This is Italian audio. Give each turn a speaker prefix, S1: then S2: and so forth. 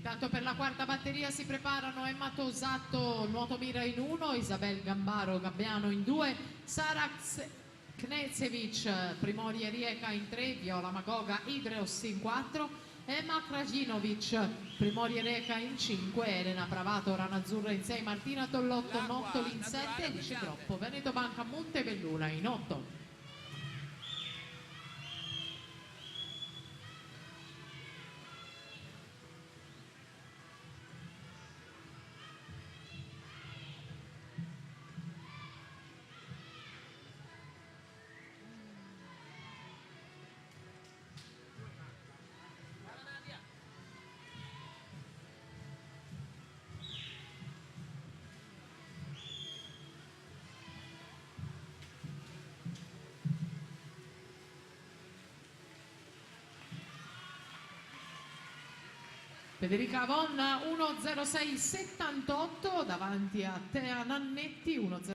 S1: Intanto per la quarta batteria si preparano Emma Tosato, Nuoto Mira in 1, Isabel Gambaro Gabbiano in 2, Sara Knezevic, Primorie Rijeka in 3, Viola Magoga Idreos in 4, Emma Krajinovic, Primorie Rijeka in 5, Elena Pravato Ranazzurra in 6, Martina Tollotto Nottoli in 7, Alice Groppo Veneto Banca Montebelluna in 8. Federica Avon 1.06.78 davanti a Tea Nannetti 1.06.